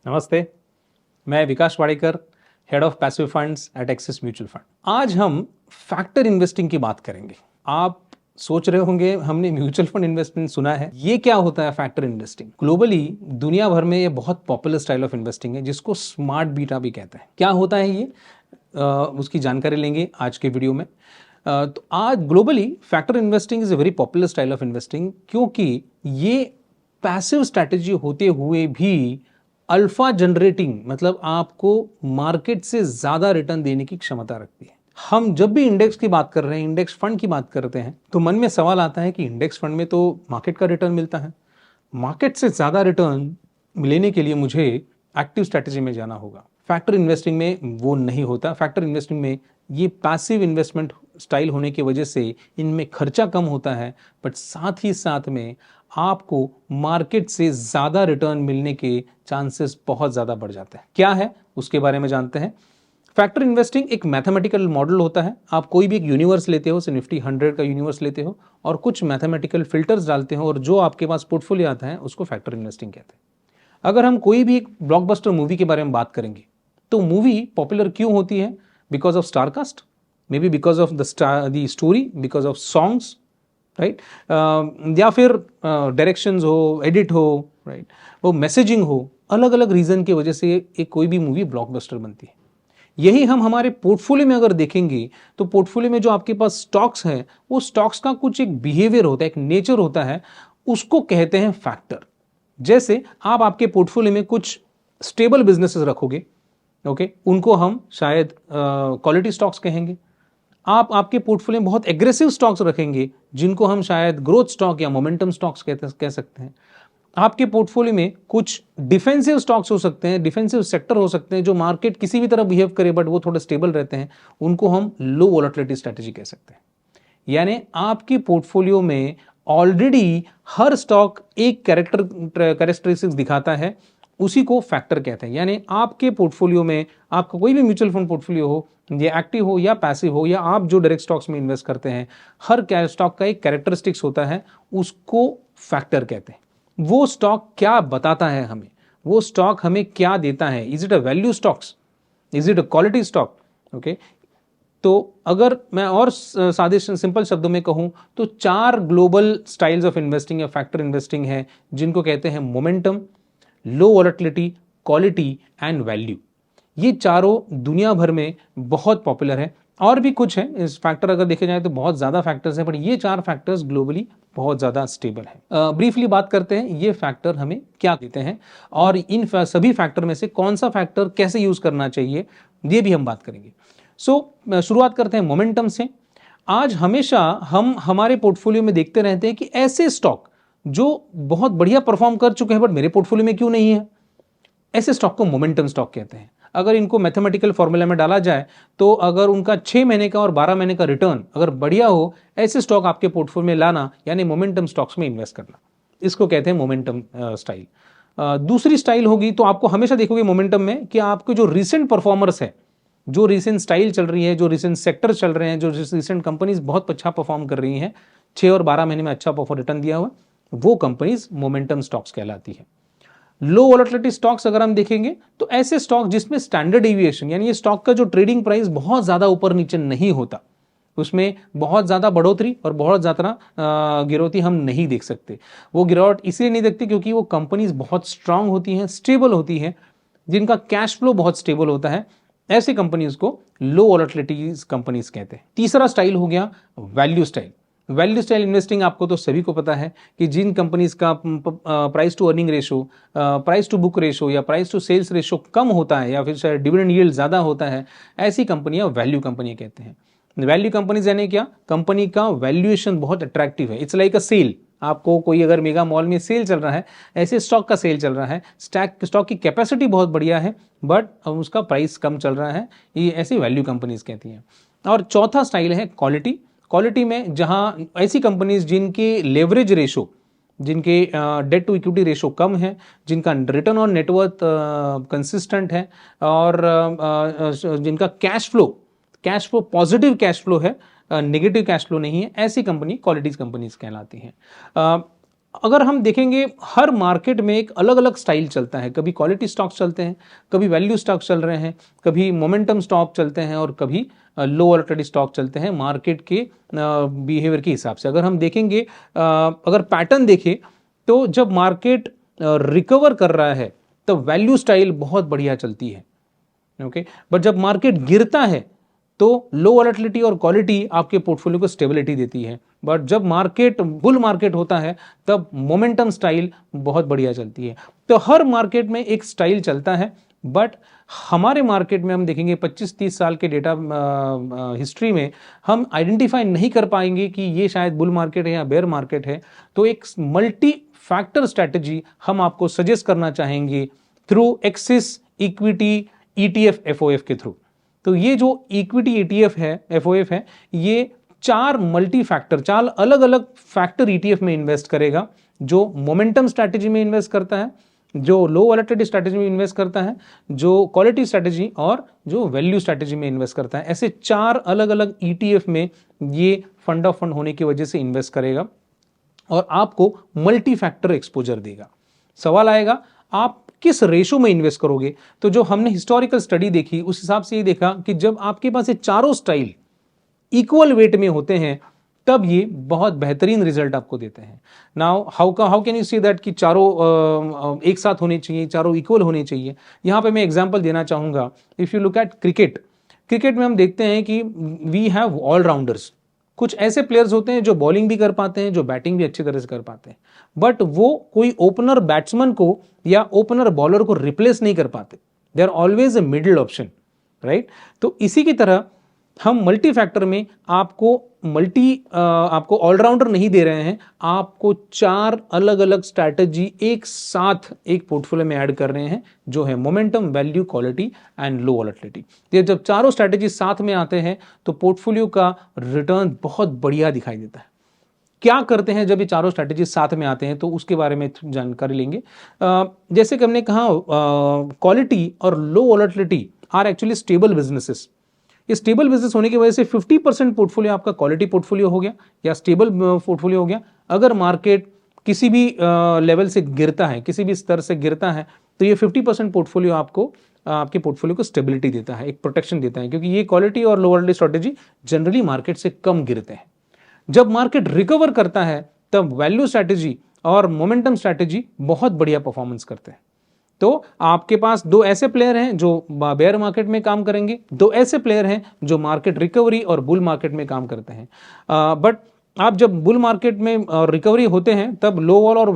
नमस्ते, मैं Vikas Wadekar, head of passive funds at Axis mutual fund. आज हम फैक्टर इन्वेस्टिंग की बात करेंगे। आप सोच रहे होंगे हमने म्यूचुअल फंड इन्वेस्टमेंट सुना है, ये क्या होता है फैक्टर इन्वेस्टिंग? ग्लोबली दुनिया भर में ये बहुत पॉपुलर स्टाइल ऑफ इन्वेस्टिंग है जिसको स्मार्ट बीटा भी कहते हैं। क्या होता है ये? उसकी जानकारी लेंगे आज के वीडियो में। तो आज globally factor investing is a very popular style of investing क्योंकि ये पैसिव स्ट्रैटेजी होते हुए भी अल्फा जनरेटिंग, मतलब आपको मार्केट से ज्यादा रिटर्न देने की क्षमता रखती है। हम जब भी इंडेक्स की बात कर रहे हैं, इंडेक्स फंड की बात करते हैं, तो मन में सवाल आता है कि इंडेक्स फंड में तो मार्केट का रिटर्न मिलता है, मार्केट से ज्यादा रिटर्न लेने के लिए मुझे एक्टिव स्ट्रैटेजी में जाना होगा। फैक्टर इन्वेस्टिंग में वो नहीं होता। फैक्टर इन्वेस्टिंग में ये पैसिव इन्वेस्टमेंट स्टाइल होने की वजह से इनमें खर्चा कम होता है, बट साथ ही साथ में आपको मार्केट से ज्यादा रिटर्न मिलने के चांसेस बहुत ज्यादा बढ़ जाते हैं। क्या है उसके बारे में जानते हैं। फैक्टर इन्वेस्टिंग एक मैथमेटिकल मॉडल होता है। आप कोई भी एक यूनिवर्स लेते हो, निफ्टी 100 का यूनिवर्स लेते हो और कुछ मैथमेटिकल फिल्टर्स डालते हो और जो आपके पास पोर्टफोलियो आता है उसको फैक्टर इन्वेस्टिंग कहते हैं। अगर हम कोई भी एक ब्लॉकबस्टर मूवी के बारे में बात करेंगे तो मूवी पॉपुलर क्यों होती है? Because of star cast, may be because of the story, because of songs, right, या फिर डायरेक्शंस हो, एडिट हो, राइट, वो मैसेजिंग हो, अलग अलग रीजन की वजह से एक कोई भी मूवी ब्लॉकबस्टर बनती है। यही हम हमारे पोर्टफोलियो में अगर देखेंगे तो पोर्टफोलियो में जो आपके पास स्टॉक्स हैं, वो स्टॉक्स का कुछ एक बिहेवियर होता है, एक नेचर होता है, उसको कहते हैं फैक्टर। जैसे आप आपके पोर्टफोलियो में कुछ स्टेबल बिजनेसेस रखोगे, ओके, उनको हम शायद क्वालिटी स्टॉक्स कहेंगे। आप आपके पोर्टफोलियो में बहुत एग्रेसिव स्टॉक्स रखेंगे जिनको हम शायद ग्रोथ स्टॉक या मोमेंटम स्टॉक्स कह सकते हैं। आपके पोर्टफोलियो में कुछ डिफेंसिव स्टॉक्स हो सकते हैं, डिफेंसिव सेक्टर हो सकते हैं जो मार्केट किसी भी तरह बिहेव करे बट वो थोड़े स्टेबल रहते हैं, उनको हम लो वोलेटिलिटी स्ट्रेटेजी कह सकते हैं। यानी आपके पोर्टफोलियो में ऑलरेडी हर स्टॉक एक कैरेक्टरिस्टिक्स दिखाता है, उसी को फैक्टर कहते हैं। यानी आपके पोर्टफोलियो में आपका कोई भी म्यूचुअल फंड पोर्टफोलियो हो, ये एक्टिव हो या पैसिव हो, या आप जो डायरेक्ट स्टॉक्स में इन्वेस्ट करते हैं, हर स्टॉक का एक कैरेक्टरिस्टिक्स होता है, उसको फैक्टर कहते हैं। वो स्टॉक क्या बताता है हमें, वो स्टॉक हमें क्या देता है। Is it a value stocks, is it a quality stock? Okay, तो अगर मैं और सादे सिंपल शब्दों में कहूं तो 4 ग्लोबल स्टाइल्स ऑफ इन्वेस्टिंग या फैक्टर इन्वेस्टिंग है जिनको कहते हैं momentum, low volatility, quality and value. ये चारों दुनिया भर में बहुत पॉपुलर है। और भी कुछ है इस फैक्टर, अगर देखे जाए तो बहुत ज्यादा फैक्टर्स हैं, पर ये 4 फैक्टर्स ग्लोबली बहुत ज्यादा स्टेबल है। ब्रीफली बात करते हैं ये फैक्टर हमें क्या देते हैं और इन सभी फैक्टर में से कौन सा फैक्टर कैसे यूज करना चाहिए, ये भी हम बात करेंगे। शुरुआत करते हैं मोमेंटम से। आज हमेशा हम हमारे पोर्टफोलियो में देखते रहते हैं कि ऐसे स्टॉक जो बहुत बढ़िया परफॉर्म कर चुके हैं बट मेरे पोर्टफोलियो में क्यों नहीं है, ऐसे स्टॉक को मोमेंटम स्टॉक कहते हैं। अगर इनको मैथमेटिकल फॉर्मूला में डाला जाए तो अगर उनका 6 महीने का और 12 महीने का रिटर्न अगर बढ़िया हो, ऐसे स्टॉक आपके पोर्टफोलियो में लाना, यानी मोमेंटम स्टॉक्स में इन्वेस्ट करना, इसको कहते हैं मोमेंटम स्टाइल। दूसरी स्टाइल होगी तो आपको हमेशा देखोगे मोमेंटम में कि आपके जो रिसेंट परफॉर्मर्स है, जो रिसेंट स्टाइल चल रही है, जो रिसेंट सेक्टर चल रहे हैं, जो रिसेंट कंपनीज बहुत अच्छा परफॉर्म कर रही हैं, 6 और 12 महीने में अच्छा रिटर्न दिया हुआ, वो कंपनीज मोमेंटम स्टॉक्स कहलाती है। लो वोलेटिलिटी स्टॉक्स अगर हम देखेंगे तो ऐसे स्टॉक जिसमें स्टैंडर्ड डेविएशन, यानी ये स्टॉक का जो ट्रेडिंग प्राइस बहुत ज्यादा ऊपर नीचे नहीं होता, उसमें बहुत ज्यादा बढ़ोतरी और बहुत ज्यादा गिरौती हम नहीं देख सकते। वो गिरावट इसलिए नहीं देखते क्योंकि वो कंपनीज बहुत स्ट्रांग होती हैं, स्टेबल होती हैं, जिनका कैश फ्लो बहुत स्टेबल होता है। ऐसी कंपनीज को लो वोलेटिलिटी कंपनीज कहते हैं। तीसरा स्टाइल हो गया value style. Value style investing आपको तो सभी को पता है कि जिन कंपनीज का price to earning ratio, price to book ratio या प्राइस टू सेल्स रेशो कम होता है या फिर शायद डिविडेंड यील्ड ज्यादा होता है, ऐसी कंपनियां वैल्यू कंपनी कहते हैं। वैल्यू कंपनीज यानी क्या? कंपनी का वैल्यूएशन बहुत अट्रैक्टिव है। It's like a sale. आपको कोई अगर मेगा मॉल में सेल चल रहा है, ऐसे स्टॉक का सेल चल रहा है, स्टॉक की कैपेसिटी बहुत बढ़िया है बट उसका प्राइस कम चल रहा है, ये ऐसी वैल्यू कंपनीज कहती हैं। और चौथा स्टाइल है क्वालिटी। क्वालिटी में जहां ऐसी कंपनीज जिनके लेवरेज रेशो, जिनके डेट टू इक्विटी रेशो कम है, जिनका रिटर्न ऑन नेटवर्थ कंसिस्टेंट है और जिनका cash flow positive cash flow है, नेगेटिव कैश फ्लो नहीं है, ऐसी कंपनी क्वालिटीज कंपनीज कहलाती हैं। अगर हम देखेंगे हर मार्केट में एक अलग अलग स्टाइल चलता है, कभी क्वालिटी स्टॉक्स चलते हैं, कभी वैल्यू स्टॉक्स चल रहे हैं, कभी मोमेंटम स्टॉक चलते हैं और कभी लो वोलेटिलिटी स्टॉक चलते हैं मार्केट के बिहेवियर के हिसाब से। अगर हम देखेंगे, अगर पैटर्न देखें तो जब मार्केट रिकवर कर रहा है तो वैल्यू स्टाइल बहुत बढ़िया चलती है, ओके। बट जब मार्केट गिरता है तो लो वोलेटिलिटी और क्वालिटी आपके पोर्टफोलियो को स्टेबिलिटी देती है। बट जब मार्केट बुल मार्केट होता है तब मोमेंटम स्टाइल बहुत बढ़िया चलती है। तो हर मार्केट में एक स्टाइल चलता है, बट हमारे मार्केट में हम देखेंगे 25-30 साल के डेटा हिस्ट्री में हम आइडेंटिफाई नहीं कर पाएंगे कि ये शायद बुल मार्केट है या बेयर मार्केट है। तो एक मल्टी फैक्टर स्ट्रैटेजी हम आपको सजेस्ट करना चाहेंगे through axis equity ETF FOF के थ्रू। तो ये जो इक्विटी ETF है, FOF है, ये 4 मल्टी फैक्टर, 4 अलग अलग फैक्टर ETF में इन्वेस्ट करेगा, जो मोमेंटम स्ट्रैटेजी में इन्वेस्ट करता है, जो लो वोलेटिलिटी स्ट्रैटेजी में इन्वेस्ट करता है, जो क्वालिटी स्ट्रैटेजी और जो वैल्यू स्ट्रैटेजी में इन्वेस्ट करता है। ऐसे 4 अलग अलग ETF में ये फंड ऑफ फंड होने की वजह से इन्वेस्ट करेगा और आपको मल्टी फैक्टर एक्सपोजर देगा। सवाल आएगा आप किस रेशो में इन्वेस्ट करोगे? तो जो हमने हिस्टोरिकल स्टडी देखी उस हिसाब से ये देखा कि जब आपके पास ये चारों स्टाइल इक्वल वेट में होते हैं तब ये बहुत बेहतरीन रिजल्ट आपको देते हैं। Now how can you see that कि चारों एक साथ होने चाहिए, चारों इक्वल होने चाहिए? यहां पे मैं एग्जांपल देना चाहूंगा। If you look at cricket में हम देखते हैं कि वी हैव ऑलराउंडर्स। कुछ ऐसे प्लेयर्स होते हैं जो बॉलिंग भी कर पाते हैं, जो बैटिंग भी अच्छी तरह से कर पाते हैं, बट वो कोई ओपनर बैट्समैन को या ओपनर बॉलर को रिप्लेस नहीं कर पाते। They are always a middle option, right? तो इसी की तरह हम मल्टी फैक्टर में आपको ऑलराउंडर नहीं दे रहे हैं, आपको 4 अलग अलग स्ट्रैटेजी एक साथ एक पोर्टफोलियो में ऐड कर रहे हैं, जो है momentum, value, quality and low volatility. ये जब चारों स्ट्रैटेजी साथ में आते हैं तो पोर्टफोलियो का रिटर्न बहुत बढ़िया दिखाई देता है। क्या करते हैं जब ये चारों स्ट्रैटेजी साथ में आते हैं, तो उसके बारे में जानकारी लेंगे। जैसे कि हमने कहा, क्वालिटी और low volatility are actually stable businesses. ये स्टेबल बिजनेस होने की वजह से 50% पोर्टफोलियो आपका क्वालिटी पोर्टफोलियो हो गया या स्टेबल पोर्टफोलियो हो गया। अगर मार्केट किसी भी लेवल से गिरता है, किसी भी स्तर से गिरता है, तो ये 50% पोर्टफोलियो आपके पोर्टफोलियो को स्टेबिलिटी देता है, एक प्रोटेक्शन देता है, क्योंकि ये क्वालिटी और low volatility strategy generally market से कम गिरते हैं। जब मार्केट रिकवर करता है तब वैल्यू स्ट्रैटेजी और मोमेंटम स्ट्रैटेजी बहुत बढ़िया परफॉर्मेंस करते हैं। तो आपके पास 2 ऐसे प्लेयर हैं जो बेयर मार्केट में काम करेंगे, 2 ऐसे प्लेयर हैं जो मार्केट रिकवरी और बुल मार्केट में काम करते हैं। बट आप जब बुल मार्केट में रिकवरी होते हैं तब लो वॉल और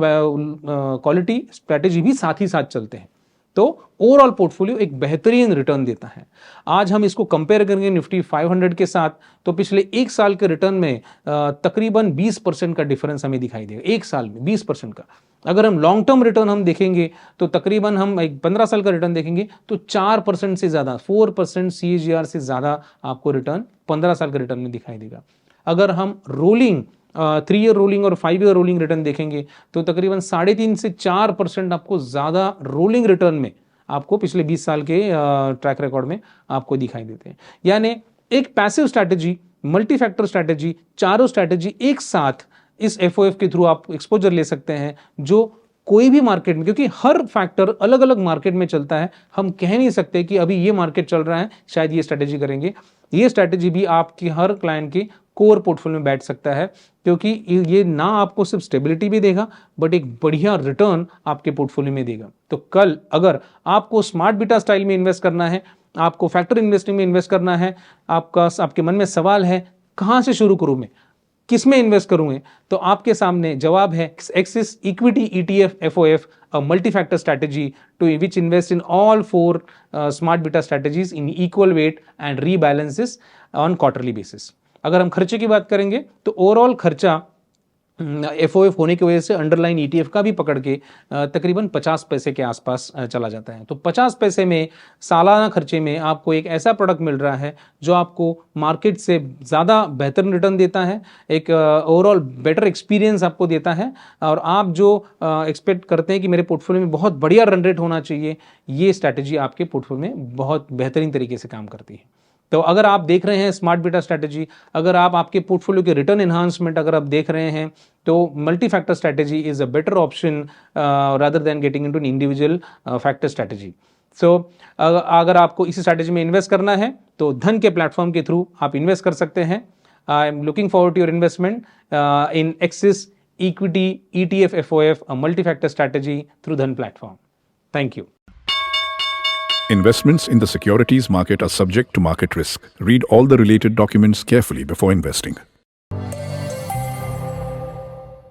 क्वालिटी स्ट्रैटेजी भी साथ ही साथ चलते हैं, तो ओवरऑल पोर्टफोलियो एक बेहतरीन रिटर्न देता है। आज हम इसको कंपेयर करेंगे निफ्टी 500 के साथ, तो पिछले 1 साल के रिटर्न में तकरीबन 20% का डिफरेंस हमें दिखाई देगा। 1 साल में 20% का। अगर हम लॉन्ग टर्म रिटर्न हम देखेंगे तो तकरीबन हम एक 15 साल का रिटर्न देखेंगे तो 4% से ज़्यादा, 4% CAGR से ज़्यादा आपको रिटर्न 15 साल के रिटर्न में दिखाई देगा। अगर हम रोलिंग 3 ईयर रोलिंग और 5 ईयर रोलिंग रिटर्न देखेंगे तो तकरीबन 3.5 से 4% आपको ज़्यादा रोलिंग रिटर्न में आपको पिछले 20 साल के ट्रैक रिकॉर्ड में आपको दिखाई देते हैं। यानी एक passive strategy, multi factor strategy, चारों स्ट्रैटेजी एक साथ इस FOF के थ्रू आप एक्सपोजर ले सकते हैं, जो कोई भी मार्केट में, क्योंकि हर फैक्टर अलग अलग मार्केट में चलता है, हम कह नहीं सकते कि अभी ये मार्केट चल रहा है शायद ये स्ट्रैटेजी करेंगे। ये स्ट्रैटेजी भी आपकी हर क्लाइंट के कोर पोर्टफोलियो में बैठ सकता है, क्योंकि ये ना आपको सिर्फ स्टेबिलिटी भी देगा बट एक बढ़िया रिटर्न आपके पोर्टफोलियो में देगा। तो कल अगर आपको स्मार्ट बीटा स्टाइल में इन्वेस्ट करना है, आपको फैक्टर इन्वेस्टिंग में इन्वेस्ट करना है, आपके मन में सवाल है कहाँ से शुरू करूँ मैं, किस में इन्वेस्ट करूंगे, तो आपके सामने जवाब है axis equity ETF FOF, a multi-factor strategy to which invest in all 4 smart beta strategies in equal weight and rebalances on quarterly basis। अगर हम खर्चे की बात करेंगे तो ओवरऑल खर्चा FOF होने की वजह से अंडरलाइन ETF का भी पकड़ के तकरीबन 50 पैसे के आसपास चला जाता है। तो 50 पैसे में सालाना खर्चे में आपको एक ऐसा प्रोडक्ट मिल रहा है जो आपको मार्केट से ज़्यादा बेहतर रिटर्न देता है, एक ओवरऑल बेटर एक्सपीरियंस आपको देता है, और आप जो एक्सपेक्ट करते हैं कि मेरे पोर्टफोलियो में बहुत बढ़िया रन रेट होना चाहिए, ये स्ट्रैटेजी आपके पोर्टफोलियो में बहुत बेहतरीन तरीके से काम करती है। तो अगर आप देख रहे हैं स्मार्ट बीटा स्ट्रैटेजी, अगर आप आपके पोर्टफोलियो के रिटर्न एनहांसमेंट अगर आप देख रहे हैं, तो multi factor strategy is a better option rather than getting into an individual factor strategy. So अगर आपको इसी स्ट्रैटेजी में इन्वेस्ट करना है तो धन के प्लेटफॉर्म के थ्रू आप इन्वेस्ट कर सकते हैं। I am looking forward to your investment in Axis equity ETF FOF, a multi-factor strategy through Dhan platform. Thank you. Investments in the securities market are subject to market risk. Read all the related documents carefully before investing.